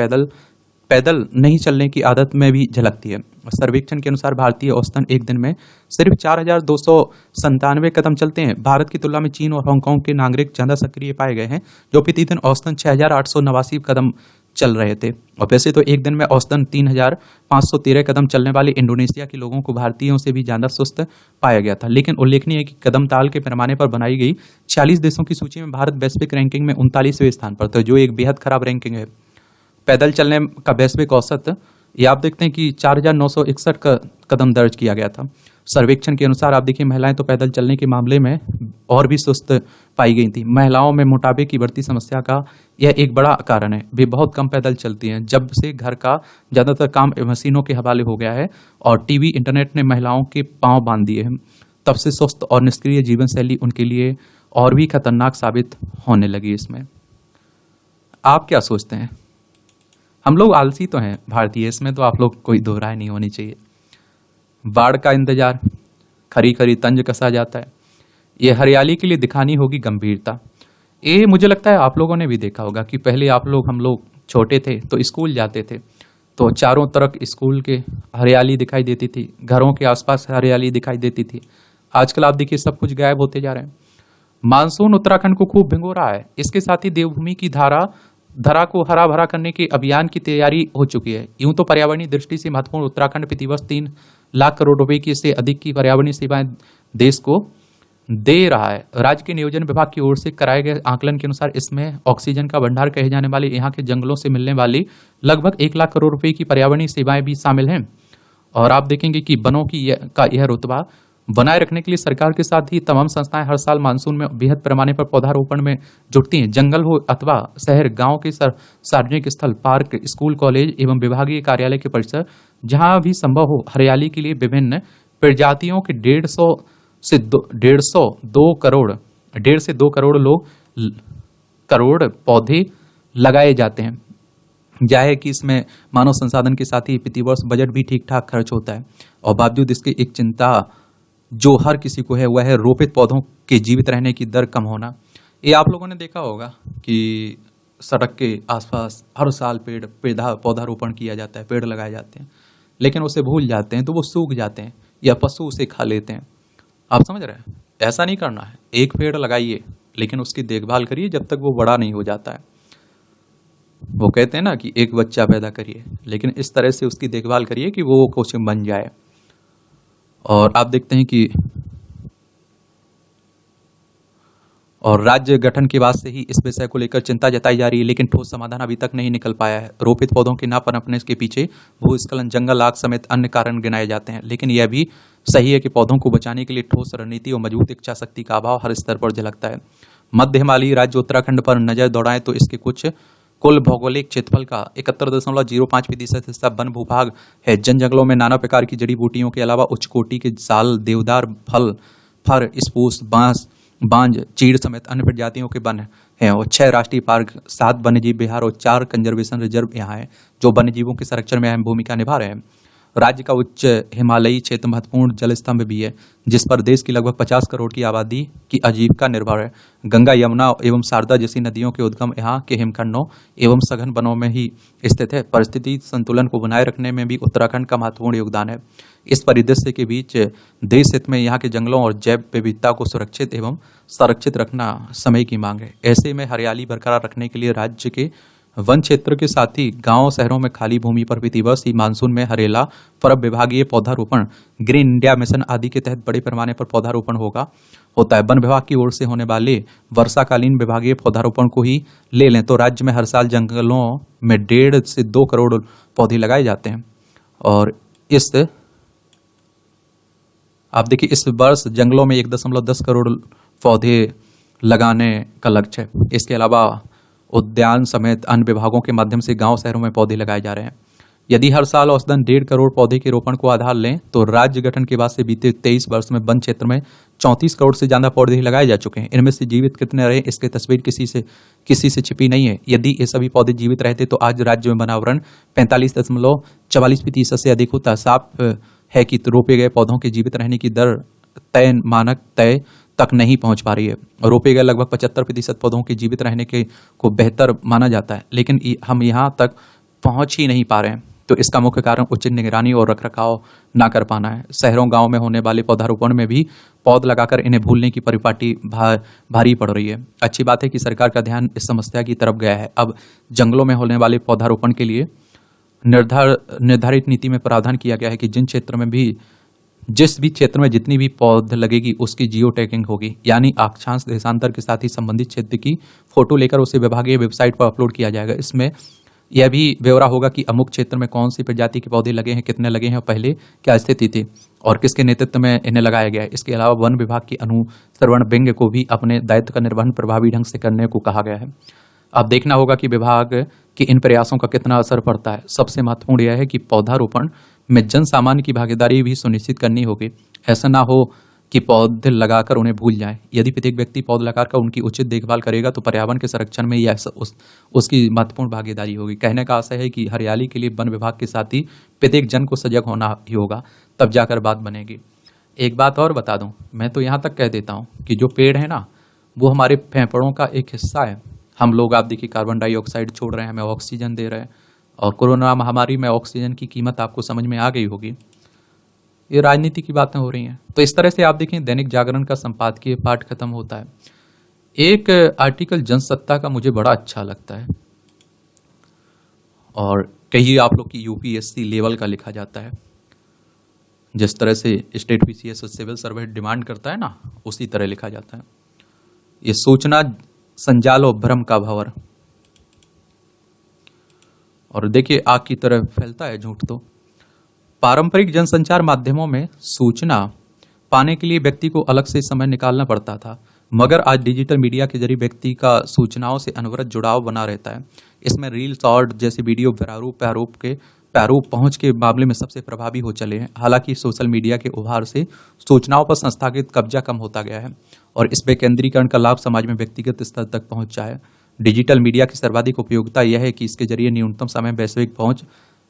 पैदल नहीं चलने की आदत में भी झलकती है। सर्वेक्षण के अनुसार भारतीय औसतन एक दिन में सिर्फ 4,297 कदम चलते हैं। भारत की तुलना में चीन और हांगकांग के नागरिक ज्यादा सक्रिय पाए गए हैं जो प्रतिदिन औसतन 6,889 कदम चल रहे थे। और वैसे तो एक दिन में औसतन 3,513 कदम चलने वाले इंडोनेशिया के लोगों को भारतीयों से भी ज्यादा सुस्त पाया गया था। लेकिन उल्लेखनीय है कि कदम ताल के पैमाने पर बनाई गई 46 देशों की सूची में भारत वैश्विक रैंकिंग में 39वें स्थान पर था, जो एक बेहद खराब रैंकिंग है। पैदल चलने का वैश्विक औसत ये आप देखते हैं कि 4,961 कदम दर्ज किया गया था। सर्वेक्षण के अनुसार आप देखिए महिलाएं तो पैदल चलने के मामले में और भी सुस्त पाई गई थी। महिलाओं में मोटापे की बढ़ती समस्या का यह एक बड़ा कारण है। वे बहुत कम पैदल चलती हैं। जब से घर का ज्यादातर काम मशीनों के हवाले हो गया है और टीवी इंटरनेट ने महिलाओं के पांव बांध दिए हैं, तब से स्वस्थ और निष्क्रिय जीवन शैली उनके लिए और भी खतरनाक साबित होने लगी। इसमें आप क्या सोचते हैं? हम लोग आलसी तो हैं भारतीय, इसमें तो आप लोग कोई दो राय नहीं होनी चाहिए। बाढ़ का इंतजार, खरी खरी तंज कसा जाता है। ये हरियाली के लिए दिखानी होगी गंभीरता। ये मुझे लगता है आप लोगों ने भी देखा होगा कि पहले हम लोग छोटे थे तो स्कूल जाते थे तो चारों तरफ स्कूल के हरियाली दिखाई देती थी, घरों के आसपास हरियाली दिखाई देती थी। आजकल आप देखिए सब कुछ गायब होते जा रहे हैं। मानसून उत्तराखंड को खूब भिगो रहा है। इसके साथ ही देवभूमि की धरा को हरा भरा करने के अभियान की तैयारी हो चुकी है। यूं तो पर्यावरणीय दृष्टि से महत्वपूर्ण उत्तराखंड प्रतिवर्ष 3 लाख करोड़ रुपए की से अधिक की पर्यावरणीय सेवाएं देश को दे रहा है। राज्य के नियोजन विभाग की ओर से कराए गए आकलन के अनुसार इसमें ऑक्सीजन का भंडार कहे जाने वाले यहाँ के जंगलों से मिलने वाली लगभग 1 लाख करोड़ रुपए की पर्यावरणीय सेवाएं भी शामिल हैं। और आप देखेंगे कि वनों की यह रुतबा बनाए रखने के लिए सरकार के साथ ही तमाम संस्थाएं हर साल मानसून में बेहद पैमाने पर पौधारोपण में जुटती हैं। जंगल हो अथवा शहर, गांव के सार्वजनिक स्थल, पार्क, स्कूल, कॉलेज एवं विभागीय कार्यालय के परिसर, जहां भी संभव हो हरियाली के लिए विभिन्न प्रजातियों के 1.5 से 2 करोड़ पौधे लगाए जाते हैं। जाहिर कि इसमें मानव संसाधन के साथ ही प्रतिवर्ष बजट भी ठीक ठाक खर्च होता है और बावजूद इसके एक जो हर किसी को है वह है रोपित पौधों के जीवित रहने की दर कम होना। ये आप लोगों ने देखा होगा कि सड़क के आसपास हर साल पौधारोपण किया जाता है, पेड़ लगाए जाते हैं, लेकिन उसे भूल जाते हैं तो वो सूख जाते हैं या पशु उसे खा लेते हैं। आप समझ रहे हैं? ऐसा नहीं करना है। एक पेड़ लगाइए लेकिन उसकी देखभाल करिए जब तक वो बड़ा नहीं हो जाता है। वो कहते हैं ना कि एक बच्चा पैदा करिए, लेकिन इस तरह से उसकी देखभाल करिए कि वो कुछ बन जाए। और आप देखते हैं कि और राज्य गठन के बाद से ही इस विषय को लेकर चिंता जताई जा रही है, लेकिन ठोस समाधान अभी तक नहीं निकल पाया है। रोपित पौधों के ना पनपने के पीछे भूस्खलन, जंगल आग समेत अन्य कारण गिनाए जाते हैं, लेकिन यह भी सही है कि पौधों को बचाने के लिए ठोस रणनीति और मजबूत इच्छा शक्ति का अभाव हर स्तर पर झलकता है। मध्य हिमालयी राज्य उत्तराखंड पर नजर दौड़ाएं तो इसके कुछ कुल भौगोलिक क्षेत्रफल का 71.05% हिस्सा वन भूभाग है। जन जंगलों में नाना प्रकार की जड़ी बूटियों के अलावा उच्च कोटि के साल, देवदार, फर, स्पूस, बांस, बांज, चीड़ समेत अन्य प्रजातियों के वन हैं और 6 राष्ट्रीय पार्क, 7 वन्यजीव विहार और 4 कंजर्वेशन रिजर्व यहाँ हैं, जो वन्यजीवों के संरक्षण में अहम भूमिका निभा रहे हैं। राज्य का उच्च हिमालयी क्षेत्र महत्वपूर्ण जल स्तंभ भी है, जिस पर देश की लगभग 50 करोड़ की आबादी की आजीविका निर्भर है। गंगा, यमुना एवं शारदा जैसी नदियों के उद्गम यहाँ के हिमखंडों एवं सघन वनों में ही स्थित है। परिस्थिति संतुलन को बनाए रखने में भी उत्तराखंड का महत्वपूर्ण योगदान है। इस परिदृश्य के बीच देश हित में यहाँ के जंगलों और जैव विविधता को सुरक्षित एवं संरक्षित रखना समय की मांग है। ऐसे में हरियाली बरकरार रखने के लिए राज्य के वन क्षेत्र के साथ ही गांव शहरों में खाली भूमि पर प्रतिवर्ष ही मानसून में हरेला पर्व, विभागीय पौधारोपण, ग्रीन इंडिया मिशन आदि के तहत बड़े पैमाने पर पौधारोपण होता है। वन विभाग की ओर से होने वाले वर्षाकालीन विभागीय पौधारोपण को ही ले लें तो राज्य में हर साल जंगलों में 1.5 से 2 करोड़ पौधे लगाए जाते हैं। और आप देखिए इस वर्ष जंगलों में 1.10 करोड़ पौधे लगाने का लक्ष्य है। इसके अलावा उद्यान समेत अन्य विभागों के माध्यम से गांव शहरों में पौधे लगाए जा रहे हैं। यदि हर साल औसतन 1.5 करोड़ पौधे के रोपण को आधार लें तो राज्य गठन के बाद से बीते 23 वर्ष में वन क्षेत्र में 34 करोड़ से ज्यादा पौधे लगाए जा चुके हैं। इनमें से जीवित कितने रहे इसकी तस्वीर किसी से छिपी नहीं है। यदि ये सभी पौधे जीवित रहते तो आज राज्य में वनावरण 45.44% से अधिक होता। साफ है कि रोपे गए पौधों के जीवित रहने की दर मानक तय तक नहीं पहुंच पा रही है। रोपे गए लगभग 75% पौधों के जीवित रहने के को बेहतर माना जाता है, लेकिन हम यहां तक पहुंच ही नहीं पा रहे हैं। तो इसका मुख्य कारण उचित निगरानी और रखरखाव ना कर पाना है। शहरों गांव में होने वाले पौधारोपण में भी पौध लगाकर इन्हें भूलने की परिपाटी भारी पड़ रही है। अच्छी बात है कि सरकार का ध्यान इस समस्या की तरफ गया है। अब जंगलों में होने वाले पौधारोपण के लिए निर्धारित नीति में प्रावधान किया गया है कि जिस भी क्षेत्र में जितनी भी पौध लगेगी उसकी जियो टैगिंग होगी, यानी अक्षांश देशांतर के साथ ही संबंधित क्षेत्र की फोटो लेकर उसे विभागीय वेबसाइट पर अपलोड किया जाएगा। इसमें यह भी ब्यौरा होगा कि अमुक क्षेत्र में कौन सी प्रजाति के पौधे लगे हैं, कितने लगे हैं और पहले क्या स्थिति थी और किसके नेतृत्व में इन्हें लगाया गया है। इसके अलावा वन विभाग की अनुसरण विंग को भी अपने दायित्व का निर्वहन प्रभावी ढंग से करने को कहा गया है। अब देखना होगा कि विभाग के इन प्रयासों का कितना असर पड़ता है। सबसे महत्वपूर्ण यह है कि पौधारोपण में जन सामान्य की भागीदारी भी सुनिश्चित करनी होगी। ऐसा ना हो कि पौधे लगाकर उन्हें भूल जाएं। यदि प्रत्येक व्यक्ति पौध लगाकर उनकी उचित देखभाल करेगा तो पर्यावरण के संरक्षण में यह उसकी महत्वपूर्ण भागीदारी होगी। कहने का आशय है कि हरियाली के लिए वन विभाग के साथ ही प्रत्येक जन को सजग होना ही होगा, तब जाकर बात बनेगी। एक बात और बता दूं, मैं तो यहाँ तक कह देता हूँ कि जो पेड़ है ना वो हमारे फेफड़ों का एक हिस्सा है। हम लोग आप देखिए कार्बन डाइऑक्साइड छोड़ रहे हैं, हमें ऑक्सीजन दे रहे हैं, और कोरोना महामारी में ऑक्सीजन की कीमत आपको समझ में आ गई होगी। ये राजनीति की बातें हो रही हैं। तो इस तरह से आप देखें दैनिक जागरण का संपादकीय पाठ खत्म होता है। एक आर्टिकल जनसत्ता का मुझे बड़ा अच्छा लगता है और कहीं आप लोग की यूपीएससी लेवल का लिखा जाता है। जिस तरह से state PCS civil service demand करता है ना, उसी तरह लिखा जाता है। ये सूचना संजाल और भ्रम का भंवर, और देखिए आग की तरह फैलता है झूठ। तो पारंपरिक जनसंचार माध्यमों में सूचना पाने के लिए व्यक्ति को अलग से समय निकालना पड़ता था, मगर आज डिजिटल मीडिया के जरिए व्यक्ति का सूचनाओं से अनवरत जुड़ाव बना रहता है। इसमें रील, शॉर्ट जैसे वीडियो प्रारूप पहुंच के मामले में सबसे प्रभावी हो चले हैं। हालांकि सोशल मीडिया के उभार से सूचनाओं पर संस्थागत कब्जा कम होता गया है और इस विकेंद्रीकरण का लाभ समाज में व्यक्तिगत स्तर तक पहुंचा है। डिजिटल मीडिया की सर्वाधिक उपयोगिता यह है कि इसके जरिए न्यूनतम समय वैश्विक पहुंच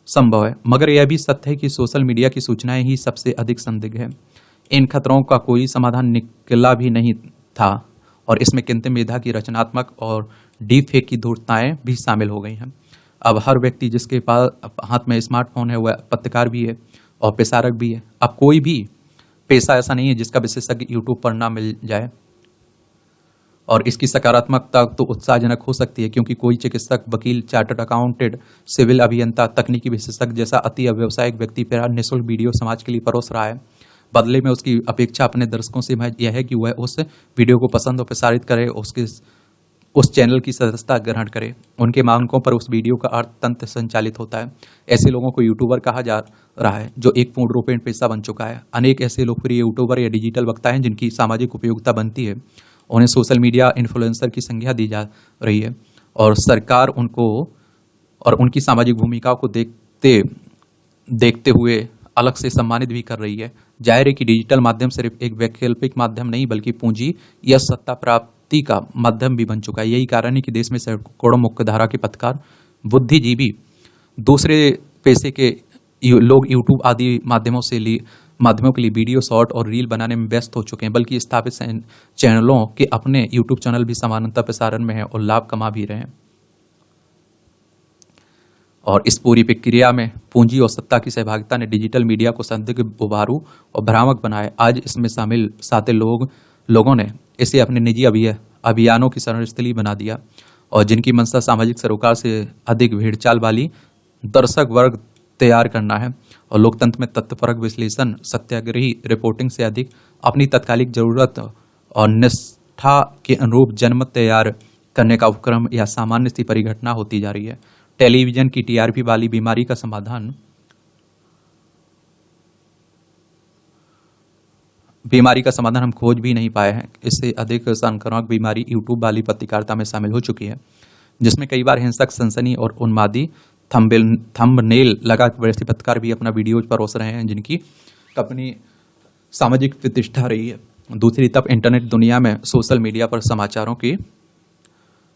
संभव है, मगर यह भी सत्य है कि सोशल मीडिया की सूचनाएं ही सबसे अधिक संदिग्ध है। इन खतरों का कोई समाधान निकला भी नहीं था और इसमें कृत्रिम मेधा की रचनात्मक और डीप फेक की धूर्तताएं भी शामिल हो गई हैं। अब हर व्यक्ति जिसके पास हाथ में स्मार्टफोन है वह पत्रकार भी है और प्रसारक भी है। अब कोई भी पेशा ऐसा नहीं है जिसका विशेषज्ञ यूट्यूब पर ना मिल जाए। और इसकी सकारात्मकता तो उत्साहजनक हो सकती है क्योंकि कोई चिकित्सक, वकील, चार्टर्ड अकाउंटेंट, सिविल अभियंता, तकनीकी विशेषज्ञ जैसा अति व्यावसायिक व्यक्ति फिर निःशुल्क वीडियो समाज के लिए परोस रहा है। बदले में उसकी अपेक्षा अपने दर्शकों से यह है कि वह उस वीडियो को पसंद और प्रसारित करे, उस चैनल की सदस्यता ग्रहण करे। उनके मांगों पर उस वीडियो का अर्थतंत्र संचालित होता है। ऐसे लोगों को यूट्यूबर कहा जा रहा है जो एक पूर्ण रूपेण पेशा बन चुका है। अनेक ऐसे लोकप्रिय यूट्यूबर या डिजिटल वक्ता हैं जिनकी सामाजिक उपयोगिता बनती है, उन्हें सोशल मीडिया इन्फ्लुएंसर की संज्ञा दी जा रही है और सरकार उनको और उनकी सामाजिक भूमिकाओं को देखते हुए अलग से सम्मानित भी कर रही है। जाहिर है कि डिजिटल माध्यम सिर्फ एक वैकल्पिक माध्यम नहीं बल्कि पूंजी या सत्ता प्राप्ति का माध्यम भी बन चुका है। यही कारण है कि देश में सैकड़ों मुख्यधारा के पत्रकार, बुद्धिजीवी, दूसरे पेशे के लोग यूट्यूब आदि माध्यमों के लिए वीडियो, शॉर्ट और रील बनाने में व्यस्त हो चुके हैं, बल्कि स्थापित चैनलों के अपने यूट्यूब चैनल भी समानांतर प्रसारण में हैं और लाभ कमा भी रहे हैं। और इस पूरी प्रक्रिया में पूंजी और सत्ता की सहभागिता ने डिजिटल मीडिया को संदिग्ध, उभारू और भ्रामक बनाया। आज इसमें शामिल साते लोगों ने इसे अपने निजी अभियानों की शरणस्थली बना दिया और जिनकी मंशा सामाजिक सरोकार से अधिक भेड़चाल वाली दर्शक वर्ग तैयार करना है और लोकतंत्र में तथ्यपरक विश्लेषण, सत्याग्रही रिपोर्टिंग से अधिक अपनी तत्कालिक जरूरत और निष्ठा के अनुरूप जनमत तैयार करने का उपक्रम या सामान्य सी परिघटना होती जा रही है। टेलीविजन की टीआरपी वाली बीमारी का समाधान हम खोज भी नहीं पाए हैं। इससे अधिक संक्रामक बीमारी यूट्यूब वाली पत्रकारिता में शामिल हो चुकी है, जिसमें कई बार हिंसक, सनसनी और उन्मादी थंबनेल लगा वैसे पत्रकार भी अपना वीडियो परोस रहे हैं जिनकी अपनी सामाजिक प्रतिष्ठा रही है। दूसरी तरफ इंटरनेट दुनिया में सोशल मीडिया पर समाचारों की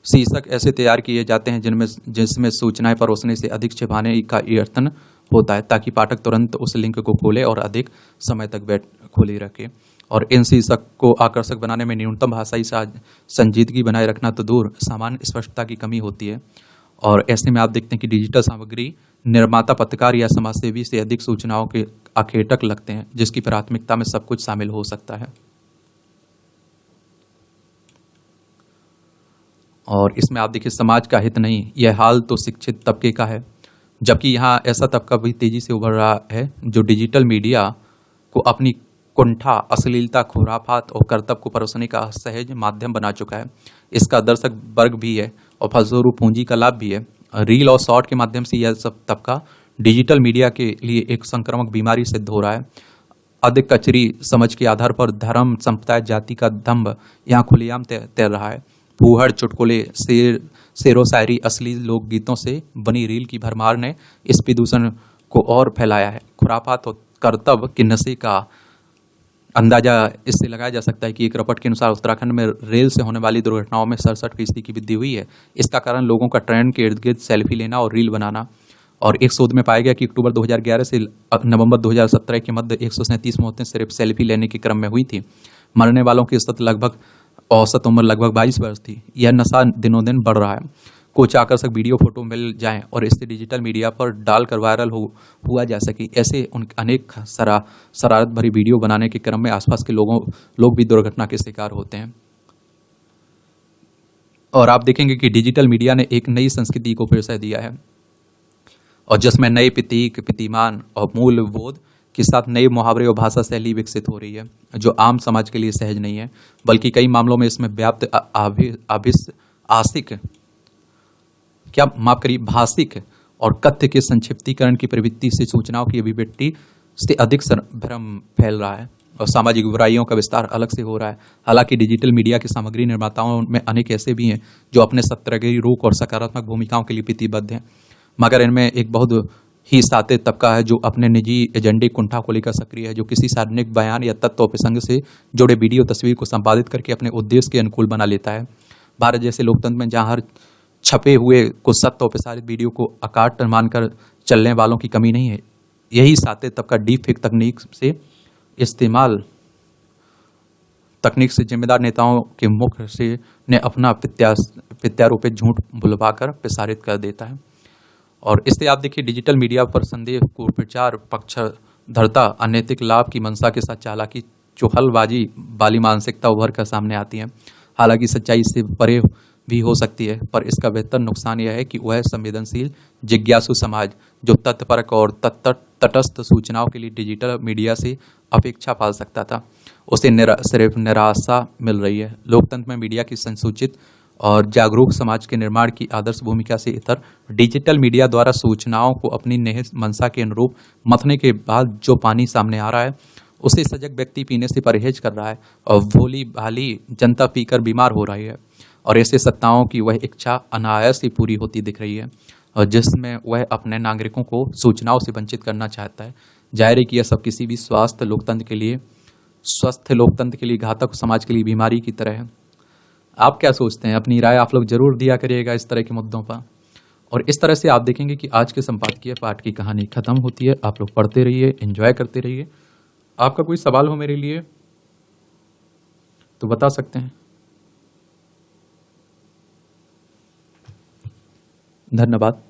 शीर्षक ऐसे तैयार किए जाते हैं जिसमें सूचनाएं परोसने से अधिक छिपाने का यत्न होता है ताकि पाठक तुरंत उस लिंक को खोले और अधिक समय तक खोले रखे। और इन शीर्षक को आकर्षक बनाने में न्यूनतम भाषाई संजीदगी बनाए रखना तो दूर, सामान्य स्पष्टता की कमी होती है। और ऐसे में आप देखते हैं कि डिजिटल सामग्री निर्माता, पत्रकार या समाजसेवी से अधिक सूचनाओं के आखेटक लगते हैं जिसकी प्राथमिकता में सब कुछ शामिल हो सकता है। और इसमें आप देखिए समाज का हित नहीं, यह हाल तो शिक्षित तबके का है, जबकि यहाँ ऐसा तबका भी तेजी से उभर रहा है जो डिजिटल मीडिया को अपनी कुंठा, अश्लीलता, खुराफात और कर्तव्य को परोसने का सहज माध्यम बना चुका है। इसका दर्शक वर्ग भी है और फलस्वरूप पूंजी का लाभ भी है। रील और शॉर्ट के माध्यम से यह सब तबका डिजिटल मीडिया के लिए एक संक्रामक बीमारी सिद्ध हो रहा है। अधिक कचरी समझ के आधार पर धर्म, संप्रदाय, जाति का दंभ यहाँ खुलेआम तैर रहा है। फूहड़, चुटकुले, शेरो शायरी, अश्लील लोकगीतों से बनी रील की भरमार ने इस प्रदूषण को और फैलाया है। खुराफात और कर्तव्य के नशे का अंदाजा इससे लगाया जा सकता है कि एक रिपोर्ट के अनुसार उत्तराखंड में रेल से होने वाली दुर्घटनाओं में 67% की वृद्धि हुई है। इसका कारण लोगों का ट्रेन के इर्द गिर्द सेल्फी लेना और रील बनाना। और एक शोध में पाया गया कि अक्टूबर 2011 से नवंबर 2017 के मध्य 137 मौतें सिर्फ सेल्फी लेने के क्रम में हुई थी। मरने वालों की औसत उम्र लगभग 22 वर्ष थी। यह नशा दिनों दिन बढ़ रहा है। कुछ आकर्षक वीडियो, फोटो मिल जाएं और इससे डिजिटल मीडिया पर डालकर वायरल हुआ जा सके, ऐसे अनेक शरारत भरी वीडियो बनाने के क्रम में आसपास के लोग भी दुर्घटना के शिकार होते हैं। और आप देखेंगे कि डिजिटल मीडिया ने एक नई संस्कृति को परिचय दिया है और जिसमें नए प्रतीक, प्रतिमान और मूल्यबोध के साथ नए मुहावरे और भाषा शैली विकसित हो रही है जो आम समाज के लिए सहज नहीं है, बल्कि कई मामलों में इसमें व्याप्त भाषिक और कथ्य के संक्षिप्तीकरण की प्रवृत्ति से सूचनाओं की अभिव्यक्ति से अधिक भ्रम फैल रहा है और सामाजिक बुराइयों का विस्तार अलग से हो रहा है। हालांकि डिजिटल मीडिया के सामग्री निर्माताओं में अनेक ऐसे भी हैं जो अपने सत्याग्रही रुख और सकारात्मक भूमिकाओं के लिए प्रतिबद्ध हैं, मगर इनमें एक बहुत ही साते तबका है जो अपने निजी एजेंडे, कुंठा को लेकर सक्रिय है, जो किसी सार्वजनिक बयान या तत्व और प्रसंग से जुड़े वीडियो, तस्वीर को संपादित करके अपने उद्देश्य के अनुकूल बना लेता है। भारत जैसे लोकतंत्र में जहां हर छपे हुए को सत्य और प्रसारित वीडियो को अकाट मानकर चलने वालों की कमी नहीं है, यही साते तबका डीप फेक तकनीक से इस्तेमाल तकनीक से जिम्मेदार नेताओं के मुख से ने अपना प्रत्यारोपित झूठ बुलवाकर प्रसारित कर देता है। और इससे आप देखिए डिजिटल मीडिया पर संदेह, कुप्रचार, पक्षधरता, अनैतिक लाभ की मंशा के साथ चालाकी, चुहलबाजी वाली मानसिकता उभर कर सामने आती है। हालांकि सच्चाई से परे भी हो सकती है, पर इसका बेहतर नुकसान यह है कि वह संवेदनशील जिज्ञासु समाज जो तत्परक और तटस्थ सूचनाओं के लिए डिजिटल मीडिया से अपेक्षा पाल सकता था, उसे सिर्फ निराशा मिल रही है। लोकतंत्र में मीडिया की संसूचित और जागरूक समाज के निर्माण की आदर्श भूमिका से इतर डिजिटल मीडिया द्वारा सूचनाओं को अपनी निहित मंशा के अनुरूप मथने के बाद जो पानी सामने आ रहा है, उसे सजग व्यक्ति पीने से परहेज कर रहा है और भोली भाली जनता पीकर बीमार हो रही है। और ऐसे सत्ताओं की वह इच्छा अनायास ही पूरी होती दिख रही है, और जिसमें वह अपने नागरिकों को सूचनाओं से वंचित करना चाहता है। जाहिर है कि यह सब किसी भी स्वस्थ लोकतंत्र के लिए घातक, समाज के लिए बीमारी की तरह है। आप क्या सोचते हैं? अपनी राय आप लोग जरूर दिया करिएगा इस तरह के मुद्दों पर। और इस तरह से आप देखेंगे कि आज के संपादकीय पाठ की कहानी खत्म होती है। आप लोग पढ़ते रहिए, एंजॉय करते रहिए। आपका कोई सवाल हो मेरे लिए तो बता सकते हैं। धन्यवाद।